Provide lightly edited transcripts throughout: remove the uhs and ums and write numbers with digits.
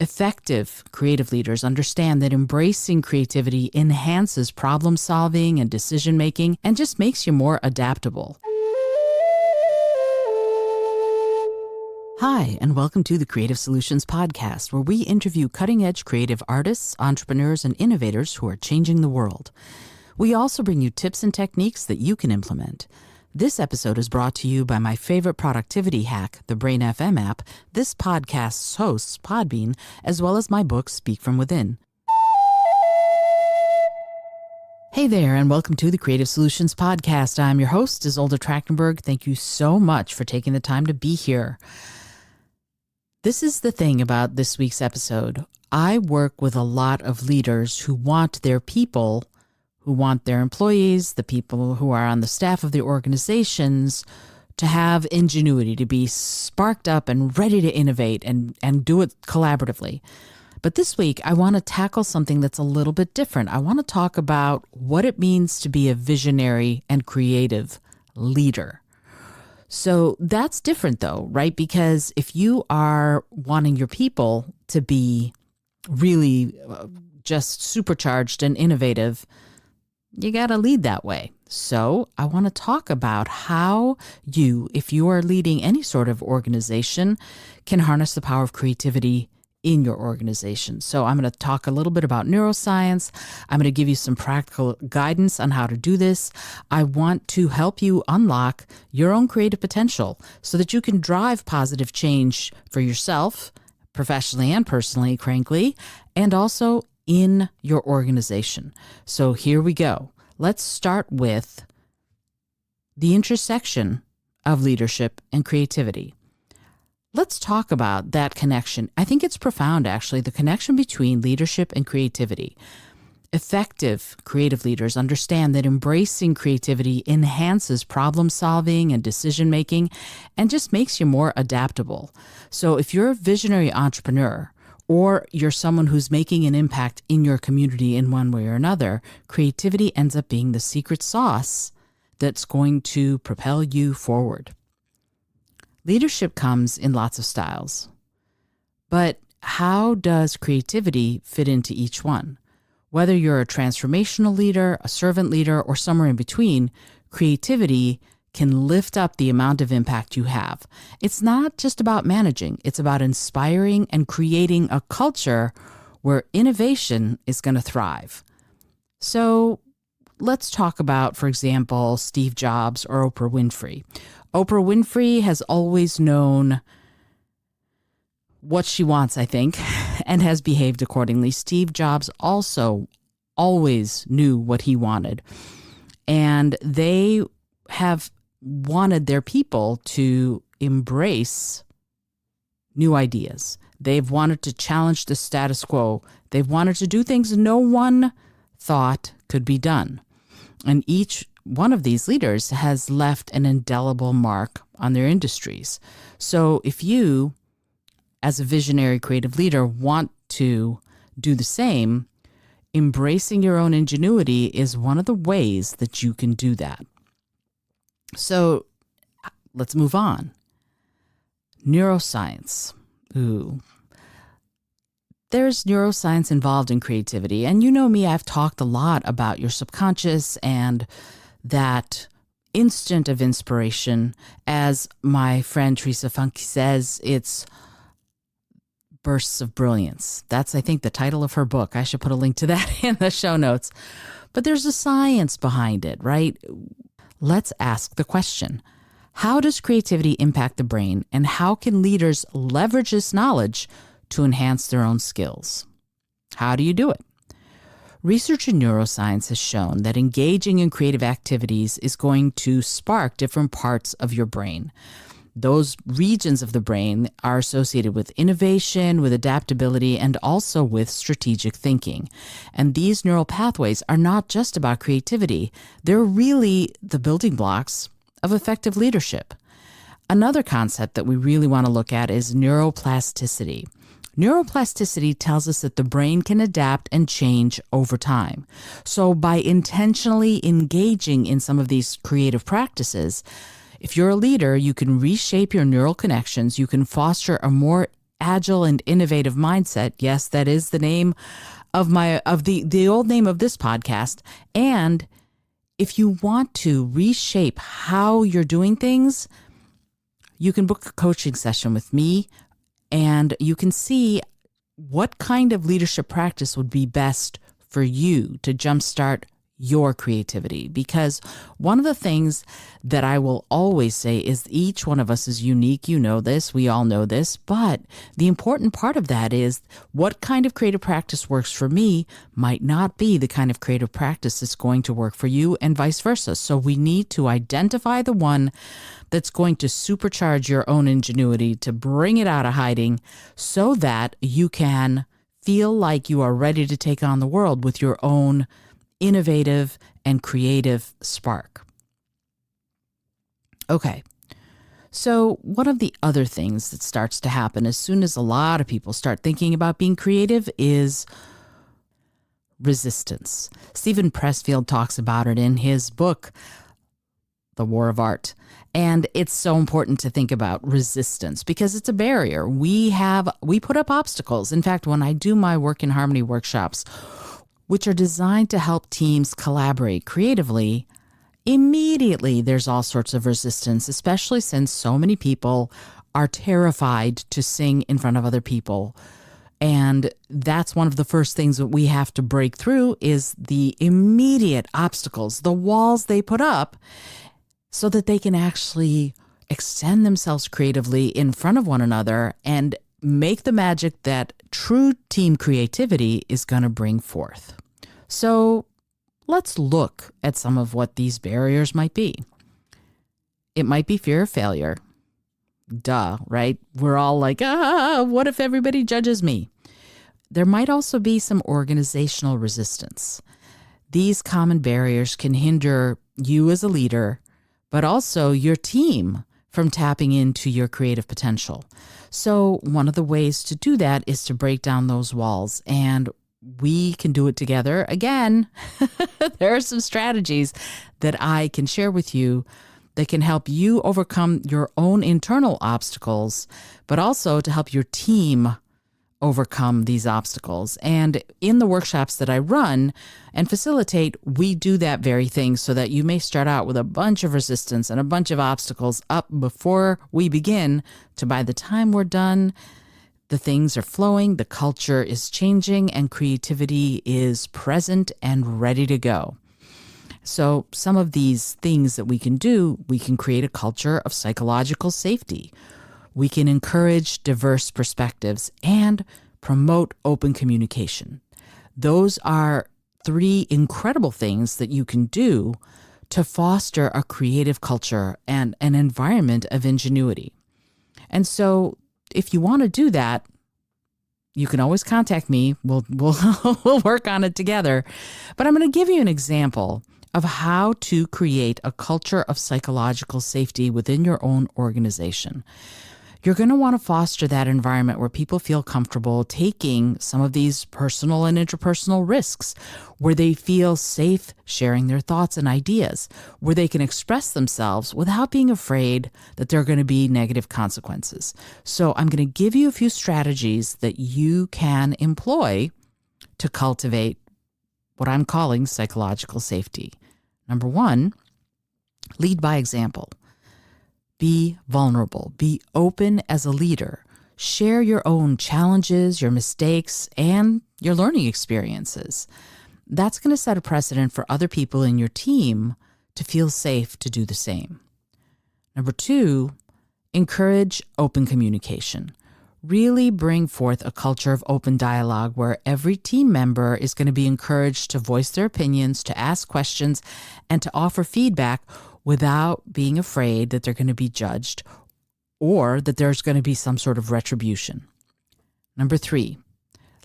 Effective creative leaders understand that embracing creativity enhances problem solving and decision making and just makes you more adaptable. Hi, and welcome to the Creative Solutions Podcast, where we interview cutting-edge creative artists, entrepreneurs, and innovators who are changing the world. We also bring you tips and techniques that you can implement. This episode is brought to you by my favorite productivity hack, the Brain FM app, this podcast's hosts, Podbean, as well as my book, Speak From Within. Hey there, and welcome to the Creative Solutions Podcast. I'm your host, Isolde Trachtenberg. Thank you so much for taking the time to be here. This is the thing about this week's episode. I work with a lot of leaders who want their people, who want their employees, the people who are on the staff of the organizations, to have ingenuity, to be sparked up and ready to innovate and do it collaboratively. But this week, I want to tackle something that's a little bit different. I want to talk about what it means to be a visionary and creative leader. So that's different though, right? Because if you are wanting your people to be really just supercharged and innovative, you got to lead that way. So I want to talk about how you, if you are leading any sort of organization, can harness the power of creativity in your organization. So I'm going to talk a little bit about neuroscience. I'm going to give you some practical guidance on how to do this. I want to help you unlock your own creative potential so that you can drive positive change for yourself, professionally and personally, frankly, and also in your organization. So here we go. Let's start with the intersection of leadership and creativity. Let's talk about that connection. I think it's profound, actually, the connection between leadership and creativity. Effective creative leaders understand that embracing creativity enhances problem solving and decision making and just makes you more adaptable. So if you're a visionary entrepreneur, or you're someone who's making an impact in your community in one way or another, creativity ends up being the secret sauce that's going to propel you forward. Leadership comes in lots of styles, but how does creativity fit into each one? Whether you're a transformational leader, a servant leader, or somewhere in between, creativity can lift up the amount of impact you have. It's not just about managing. It's about inspiring and creating a culture where innovation is going to thrive. So let's talk about, for example, Steve Jobs or Oprah Winfrey. Oprah Winfrey has always known what she wants, I think, and has behaved accordingly. Steve Jobs also always knew what he wanted. And they have wanted their people to embrace new ideas. They've wanted to challenge the status quo. They've wanted to do things no one thought could be done. And each one of these leaders has left an indelible mark on their industries. So if you, as a visionary creative leader, want to do the same, embracing your own ingenuity is one of the ways that you can do that. So let's move on. Neuroscience. There's neuroscience involved in creativity. And you know me, I've talked a lot about your subconscious and that instant of inspiration. As my friend Teresa Funke says, it's bursts of brilliance. That's, I think, the title of her book. I should put a link to that in the show notes. But there's a science behind it, right? Let's ask the question, how does creativity impact the brain, and how can leaders leverage this knowledge to enhance their own skills? How do you do it? Research in neuroscience has shown that engaging in creative activities is going to spark different parts of your brain. Those regions of the brain are associated with innovation, with adaptability, and also with strategic thinking. And these neural pathways are not just about creativity. They're really the building blocks of effective leadership. Another concept that we really want to look at is neuroplasticity. Neuroplasticity tells us that the brain can adapt and change over time. So by intentionally engaging in some of these creative practices, if you're a leader, you can reshape your neural connections, you can foster a more agile and innovative mindset. Yes, that is the name of the old name of this podcast. And if you want to reshape how you're doing things, you can book a coaching session with me and you can see what kind of leadership practice would be best for you to jumpstart your creativity. Because one of the things that I will always say is each one of us is unique. You know this, we all know this, but the important part of that is what kind of creative practice works for me might not be the kind of creative practice that's going to work for you, and vice versa. So we need to identify the one that's going to supercharge your own ingenuity, to bring it out of hiding so that you can feel like you are ready to take on the world with your own innovative and creative spark. Okay, so one of the other things that starts to happen as soon as a lot of people start thinking about being creative is resistance. Stephen Pressfield talks about it in his book, The War of Art. And it's so important to think about resistance because it's a barrier. We put up obstacles. In fact, when I do my Work in Harmony workshops, which are designed to help teams collaborate creatively, immediately there's all sorts of resistance, especially since so many people are terrified to sing in front of other people. And that's one of the first things that we have to break through is the immediate obstacles, the walls they put up, so that they can actually extend themselves creatively in front of one another and make the magic that true team creativity is going to bring forth. So let's look at some of what these barriers might be. It might be fear of failure. Duh, right? We're all like, what if everybody judges me? There might also be some organizational resistance. These common barriers can hinder you as a leader, but also your team from tapping into your creative potential. So one of the ways to do that is to break down those walls, and we can do it together. Again, there are some strategies that I can share with you that can help you overcome your own internal obstacles, but also to help your team overcome these obstacles. And in the workshops that I run and facilitate, we do that very thing so that you may start out with a bunch of resistance and a bunch of obstacles up before we begin to by the time we're done, the things are flowing, the culture is changing, and creativity is present and ready to go. So some of these things that we can do, we can create a culture of psychological safety. We can encourage diverse perspectives and promote open communication. Those are three incredible things that you can do to foster a creative culture and an environment of ingenuity. And so if you want to do that, you can always contact me. We'll work on it together. But I'm going to give you an example of how to create a culture of psychological safety within your own organization. You're going to want to foster that environment where people feel comfortable taking some of these personal and interpersonal risks, where they feel safe sharing their thoughts and ideas, where they can express themselves without being afraid that there are going to be negative consequences. So I'm going to give you a few strategies that you can employ to cultivate what I'm calling psychological safety. Number one, lead by example. Be vulnerable. Be open as a leader. Share your own challenges, your mistakes, and your learning experiences. That's going to set a precedent for other people in your team to feel safe to do the same. Number two, encourage open communication. Really bring forth a culture of open dialogue where every team member is going to be encouraged to voice their opinions, to ask questions, and to offer feedback without being afraid that they're going to be judged or that there's going to be some sort of retribution. Number three,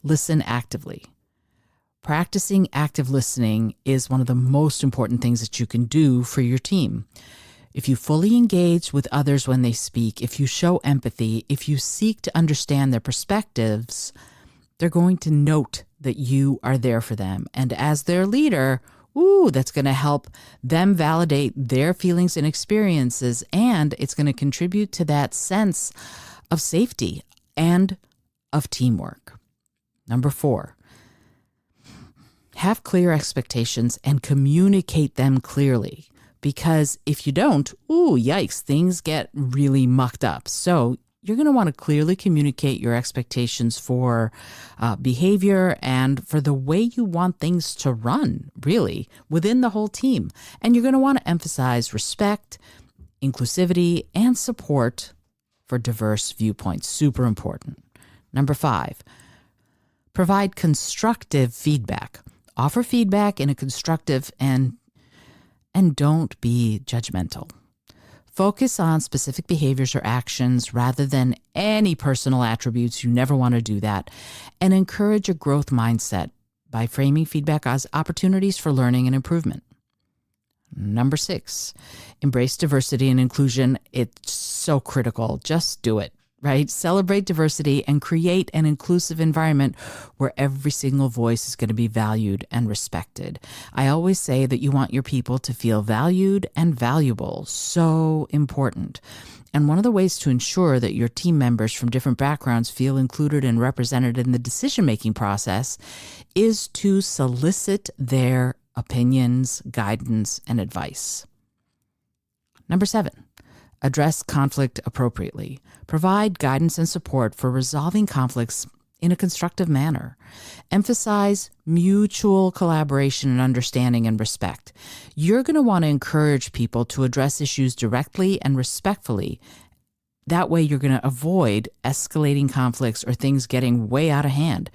listen actively. Practicing active listening is one of the most important things that you can do for your team. If you fully engage with others when they speak, if you show empathy, if you seek to understand their perspectives, they're going to note that you are there for them. And as their leader, that's going to help them validate their feelings and experiences, and it's going to contribute to that sense of safety and of teamwork. Number 4, have clear expectations and communicate them clearly. Because if you don't, yikes, things get really mucked up. So you're going to want to clearly communicate your expectations for behavior and for the way you want things to run, really, within the whole team. And you're going to want to emphasize respect, inclusivity, and support for diverse viewpoints. Super important. Number 5, provide constructive feedback. Offer feedback in a constructive and don't be judgmental. Focus on specific behaviors or actions rather than any personal attributes. You never want to do that. And encourage a growth mindset by framing feedback as opportunities for learning and improvement. Number 6, embrace diversity and inclusion. It's so critical. Just do it, right? Celebrate diversity and create an inclusive environment where every single voice is going to be valued and respected. I always say that you want your people to feel valued and valuable. So important. And one of the ways to ensure that your team members from different backgrounds feel included and represented in the decision-making process is to solicit their opinions, guidance, and advice. Number 7, address conflict appropriately. Provide guidance and support for resolving conflicts in a constructive manner. Emphasize mutual collaboration and understanding and respect. You're going to want to encourage people to address issues directly and respectfully. That way you're going to avoid escalating conflicts or things getting way out of hand.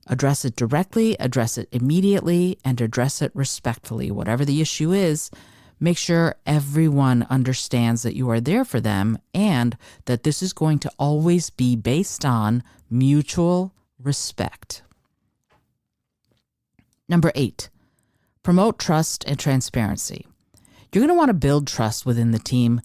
Address it directly, address it immediately, and address it respectfully. Whatever the issue is, make sure everyone understands that you are there for them and that this is going to always be based on mutual respect. Number 8, promote trust and transparency. You're going to want to build trust within the team.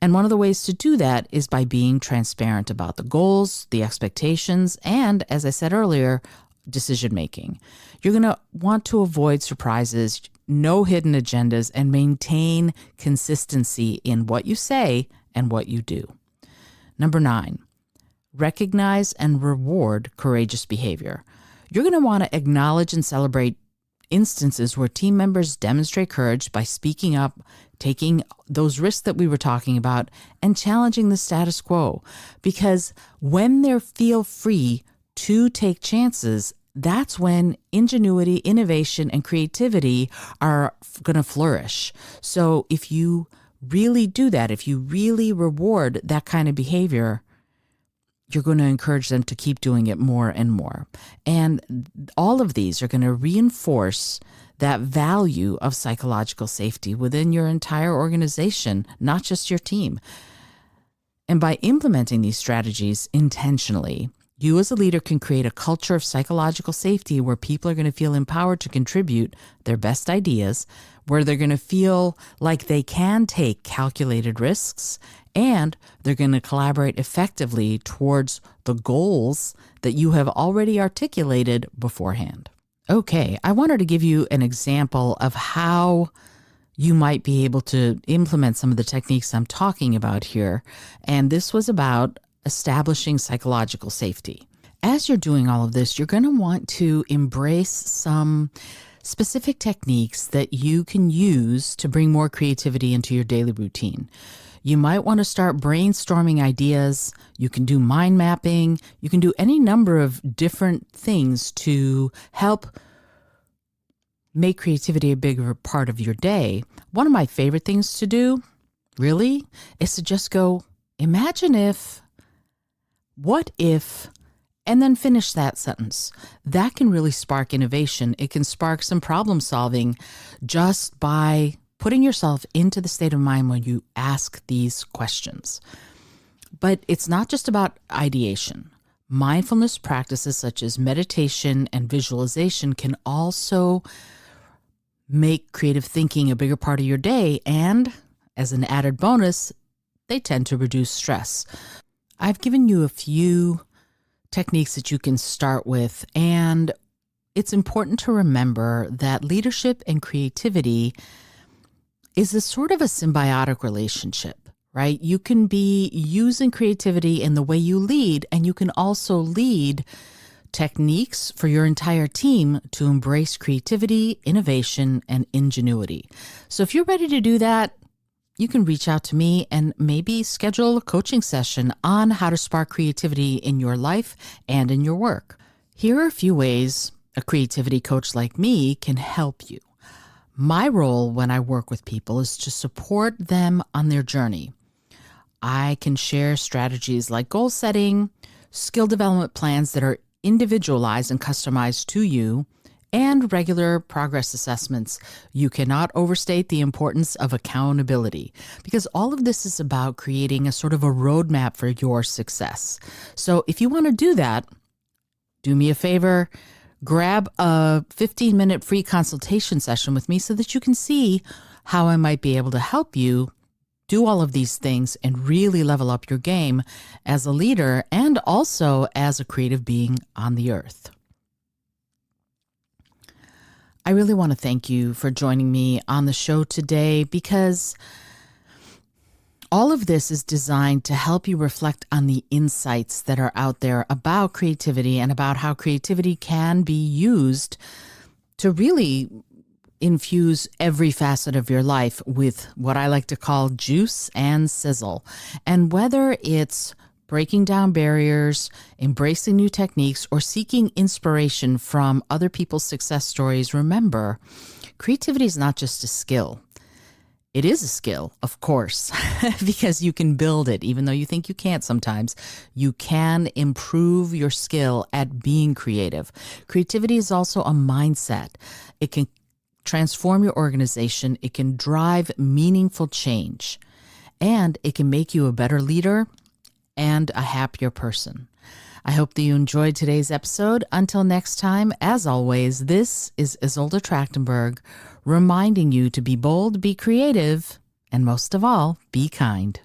And one of the ways to do that is by being transparent about the goals, the expectations, and, as I said earlier, decision making. You're going to want to avoid surprises, no hidden agendas, and maintain consistency in what you say and what you do. Number 9, recognize and reward courageous behavior. You're going to want to acknowledge and celebrate instances where team members demonstrate courage by speaking up, taking those risks that we were talking about, and challenging the status quo. Because when they feel free to take chances, that's when ingenuity, innovation, and creativity are going to flourish. So if you really do that, if you really reward that kind of behavior, you're going to encourage them to keep doing it more and more. And all of these are going to reinforce that value of psychological safety within your entire organization, not just your team. And by implementing these strategies intentionally, you as a leader can create a culture of psychological safety where people are going to feel empowered to contribute their best ideas, where they're going to feel like they can take calculated risks, and they're going to collaborate effectively towards the goals that you have already articulated beforehand. Okay, I wanted to give you an example of how you might be able to implement some of the techniques I'm talking about here, and this was about establishing psychological safety. As you're doing all of this, you're going to want to embrace some specific techniques that you can use to bring more creativity into your daily routine. You might want to start brainstorming ideas. You can do mind mapping. You can do any number of different things to help make creativity a bigger part of your day. One of my favorite things to do, really, is to just go, imagine if, what if, and then finish that sentence. That can really spark innovation. It can spark some problem solving just by putting yourself into the state of mind when you ask these questions. But it's not just about ideation. Mindfulness practices such as meditation and visualization can also make creative thinking a bigger part of your day. And as an added bonus, they tend to reduce stress. I've given you a few techniques that you can start with, and it's important to remember that leadership and creativity is a sort of a symbiotic relationship, right? You can be using creativity in the way you lead, and you can also lead techniques for your entire team to embrace creativity, innovation, and ingenuity. So if you're ready to do that, you can reach out to me and maybe schedule a coaching session on how to spark creativity in your life and in your work. Here are a few ways a creativity coach like me can help you. My role when I work with people is to support them on their journey. I can share strategies like goal setting, skill development plans that are individualized and customized to you, and regular progress assessments. You cannot overstate the importance of accountability because all of this is about creating a sort of a roadmap for your success. So if you want to do that, do me a favor, grab a 15-minute free consultation session with me so that you can see how I might be able to help you do all of these things and really level up your game as a leader and also as a creative being on the earth. I really want to thank you for joining me on the show today because all of this is designed to help you reflect on the insights that are out there about creativity and about how creativity can be used to really infuse every facet of your life with what I like to call juice and sizzle. And whether it's breaking down barriers, embracing new techniques, or seeking inspiration from other people's success stories, remember, creativity is not just a skill. It is a skill, of course, because you can build it, even though you think you can't sometimes. You can improve your skill at being creative. Creativity is also a mindset. It can transform your organization. It can drive meaningful change, and it can make you a better leader and a happier person. I hope that you enjoyed today's episode. Until next time, as always, this is Isolde Trachtenberg reminding you to be bold, be creative, and most of all, be kind.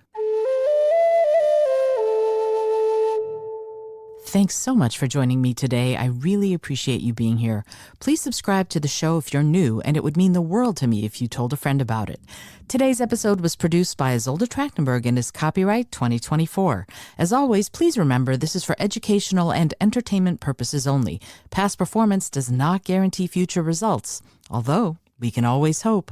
Thanks so much for joining me today. I really appreciate you being here. Please subscribe to the show if you're new, and it would mean the world to me if you told a friend about it. Today's episode was produced by Isolde Trachtenberg and is copyright 2024. As always, please remember this is for educational and entertainment purposes only. Past performance does not guarantee future results, although we can always hope.